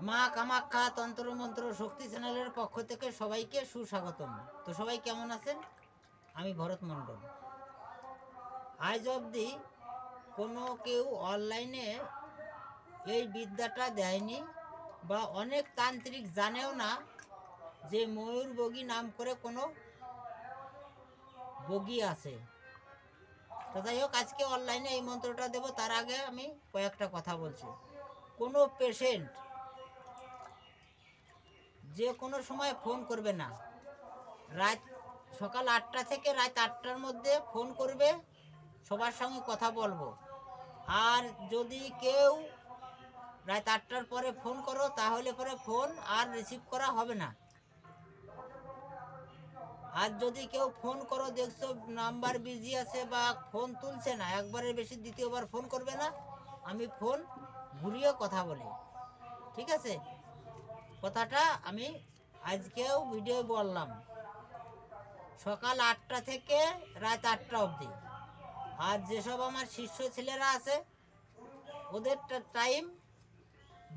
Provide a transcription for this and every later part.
মা কামাখ্যা তন্ত্র মন্ত্র শক্তি চ্যানেলের পক্ষ থেকে সবাইকে সুস্বাগতম। তো সবাই কেমন আছেন? আমি ভরত মণ্ডল। আজ অবধি কোনো কেউ অনলাইনে এই বিদ্যাটা দেয়নি, বা অনেক তান্ত্রিক জানেও না যে ময়ূর বগি নাম করে কোনো বগি আছে। তো যাই হোক, আজকে অনলাইনে এই মন্ত্রটা দেব। তার আগে আমি কয়েকটা কথা বলছি। কোনো পেশেন্ট যে কোনো সময় ফোন করবে না। রাত সকাল 8টা থেকে রাত 8টার মধ্যে ফোন করবে, সবার সঙ্গে কথা বলবো। আর যদি কেউ রাত 8টার পরে ফোন করো, তাহলে পরে ফোন আর রিসিভ করা হবে না। আর যদি কেউ ফোন করো, দেখছো নাম্বার বিজি আছে বা ফোন তুলছে না, একবারের বেশি দ্বিতীয়বার ফোন করবে না। আমি ফোন ঘুরিয়ে কথা বলি, ঠিক আছে? কথাটা আমি আজকেও ভিডিও বললাম, সকাল 8টা থেকে রাত 8টা অবধি। আর যেসব আমার শিষ্য ছেলেরা আছে, ওদের টাইম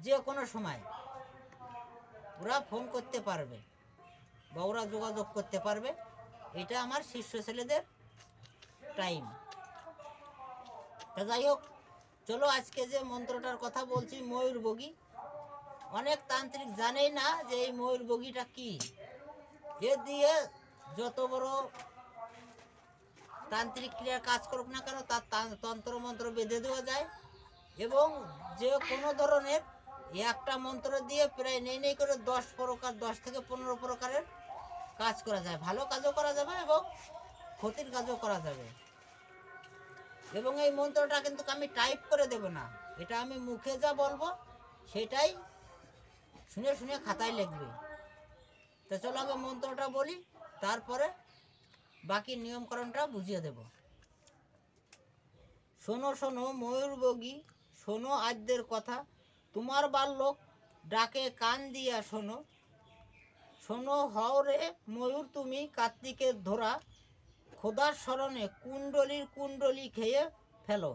যে কোনো সময় ওরা ফোন করতে পারবে বা ওরা যোগাযোগ করতে পারবে। এটা আমার শিষ্য ছেলেদের টাইম। তা যাই হোক, চলো আজকে যে মন্ত্রটার কথা বলছি, ময়ূর বগি। অনেক তান্ত্রিক জানেই না যে এই ময়ূর বগিটা কি। এ দিয়ে যত বড় তান্ত্রিক ক্রিয়ার কাজ করুক না কেন, তার তন্ত্র মন্ত্র বেঁধে দেওয়া যায়। এবং যে কোনো ধরনের একটা মন্ত্র দিয়ে প্রায় নেই করে 10 প্রকার, 10 থেকে 15 প্রকারের কাজ করা যায়। ভালো কাজও করা যাবে এবং ক্ষতির কাজও করা যাবে। এবং এই মন্ত্রটা কিন্তু আমি টাইপ করে দেব না, এটা আমি মুখে যা বলবো সেটাই শুনে শুনে খাতায় লিখবে। তো চলো আগে মন্ত্রটা বলি, তারপরে বাকি নিয়মকরণটা বুঝিয়ে দেব। শোনো শোনো ময়ূর বগি, শোনো আদ্যের কথা, তোমার বাল্যক ডাকে কান দিয়া শোনো। শোনো হও রে ময়ূর তুমি কার্তিকের ধরা, খোদার স্মরণে কুণ্ডলীর কুণ্ডলী খেয়ে ফেলো।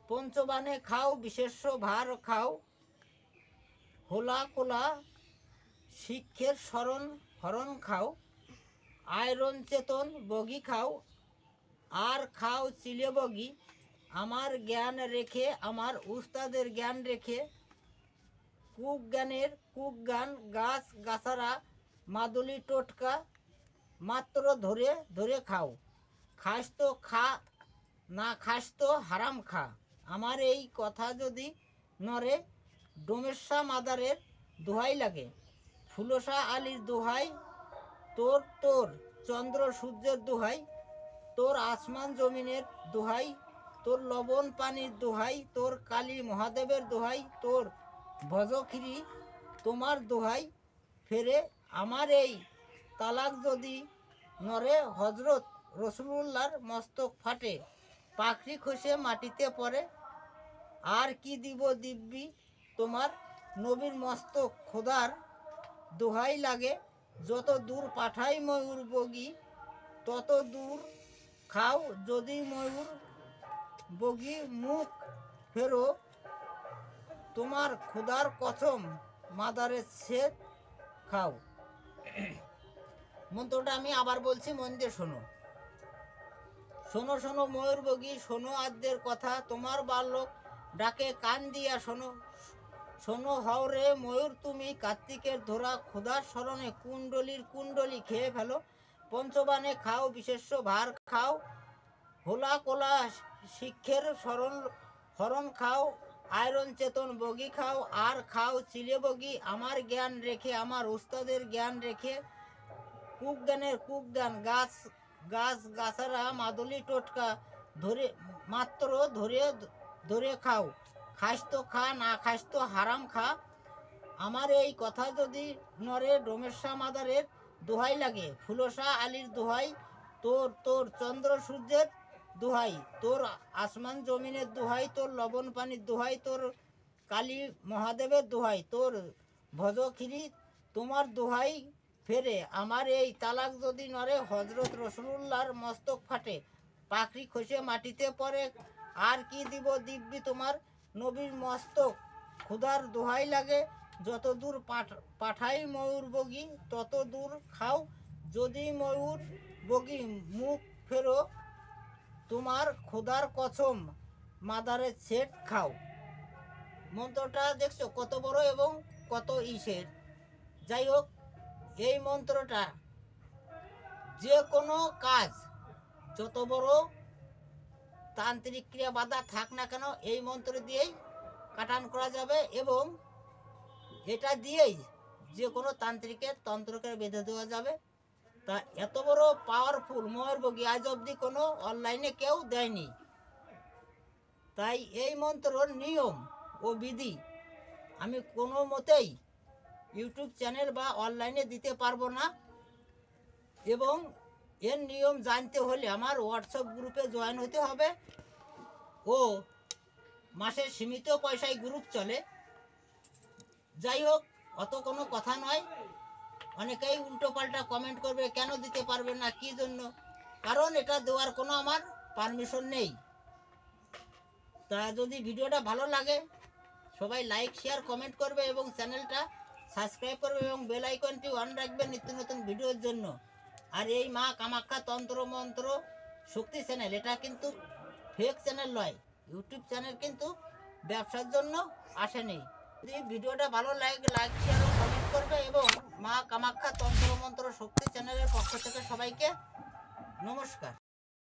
পঞ্চবানে খাও বিশেষ্য ভার খাও, হোলা কোলা শিক্ষের স্মরণ হরণ খাও। আয়রন চেতন বগি খাও, আর খাও চিলে বগি। আমার জ্ঞান রেখে, আমার উস্তাদের জ্ঞান রেখে, কুক জ্ঞানের কুক গান, গাছ গাছারা মাদুলি টোটকা মাত্র ধরে ধরে খাও। খাস তো খা, না খাস তো হারাম খা। আমার এই কথা যদি নরে, ডোমেশা মাদারের দোহাই লাগে। ফুলসা আলীর দোহাই, তোর তোর চন্দ্র সূর্যের দোহাই, তোর আসমান জমিনের দোহাই, তোর লবণ পানির দোহাই, তোর কালী মহাদেবের দোহাই, তোর ভজখিরি তোমার দোহাই। ফেরে আমার এই তালাক যদি নরে, হজরত রসুলুল্লাহর মস্তক ফাটে, পাখরি খসে মাটিতে পড়ে। আর কি দিব দিব্যি তোমার নবীর মস্তক, খোদার দোহাই লাগে। যত দূর পাঠাই ময়ূর বগি, তত দূর খাও। যদি ময়ূর বগি মুখ ফেরো, তোমার খোদার কসম মাদারের ছেদ খাও। মন্ত্রটা আমি আবার বলছি, মন দিয়ে শোনো। শোনো শোনো ময়ূর বগি, শোনো আদ্যের কথা, তোমার বাল্যক ডাকে কান দিয়া শোনো। শোনো হও রে ময়ূর তুমি কার্তিকের ধরা, খোদার স্মরণে কুণ্ডলীর কুণ্ডলী খেয়ে ফেলো। পঞ্চবানে খাও বিশেষ্য ভার খাও, হোলা কোলা শিক্ষের স্মরণ হরণ খাও। আয়রন চেতন বগি খাও, আর খাও চিলে বগি। আমার জ্ঞান রেখে, আমার উস্তাদের জ্ঞান রেখে, কুক জ্ঞানের কুক জ্ঞান, গাছ গাছ গাছারা মাদুলি টোটকা ধরে মাত্র ধরে ধরে খাও। খাস তো খা, না খাস তো হারাম খা। আমার এই কথা যদি নরে, ডোমেশা মাদারের দোহাই লাগে। ফুলসা আলীর দোহাই, তোর তোর চন্দ্র সূর্যের দোহাই, তোর আসমান জমিনের দোহাই, তোর লবণ পানির দোহাই, তোর কালী মহাদেবের দোহাই, তোর ভজখিরি তোমার দোহাই। ফেরে আমার এই তালাক যদি নরে, হজরত রসুলুল্লাহর মস্তক ফাটে, পাখরি খসে মাটিতে পড়ে। আর কি দিব দিব্যি তোমার নবীর মস্তক, খুদার দোহাই লাগে। যত দূর পাঠাই ময়ূর বগি তত দূর খাও, যদি ময়ূর বগি মুখ ফেরো তোমার খোদার কসম মাদারের সেট খাও। মন্ত্রটা দেখছো কত বড় এবং কত ইসের। যাই হোক, এই মন্ত্রটা যে কোনো কাজ যত বড় তান্ত্রিক ক্রিয়া বাধা থাক না কেন এই মন্ত্র দিয়েই কাটান করা যাবে, এবং এটা দিয়েই যে কোনো তান্ত্রিকের তন্ত্রকে বেঁধে দেওয়া যাবে। তা এত বড় পাওয়ারফুল ময়ূরবগী আজ অবধি কোনো অনলাইনে কেউ দেয়নি। তাই এই মন্ত্রর নিয়ম ও বিধি আমি কোনো মতেই ইউটিউব চ্যানেল বা অনলাইনে দিতে পারবো না, এবং এর নিয়ম জানতে হলে আমার হোয়াটসঅ্যাপ গ্রুপে জয়েন হতে হবে। ও মাসের সীমিত পয়সায় গ্রুপ চলে। যাই হোক, অত কোনো কথা নয়। অনেকেই উল্টো পাল্টা কমেন্ট করবে, কেন দিতে পারবে না, কি জন্য? কারণ এটা দেওয়ার কোনো আমার পারমিশন নেই। তা যদি ভিডিওটা ভালো লাগে সবাই লাইক শেয়ার কমেন্ট করবে এবং চ্যানেলটা সাবস্ক্রাইব করবে এবং বেল আইকনটি অন রাখবে নিত্য নতুন ভিডিওর জন্য। আর এই মা কামাখ্যা তন্ত্র মন্ত্র শক্তি চ্যানেল এটা কিন্তু ফেক চ্যানেল নয়, ইউটিউব চ্যানেল কিন্তু ব্যবসার জন্য আসেনি। যদি ভিডিওটা ভালো লাগে লাইক শেয়ার ও কমেন্ট করবে, এবং মা কামাখ্যা তন্ত্র মন্ত্র শক্তি চ্যানেলের পক্ষ থেকে সবাইকে নমস্কার।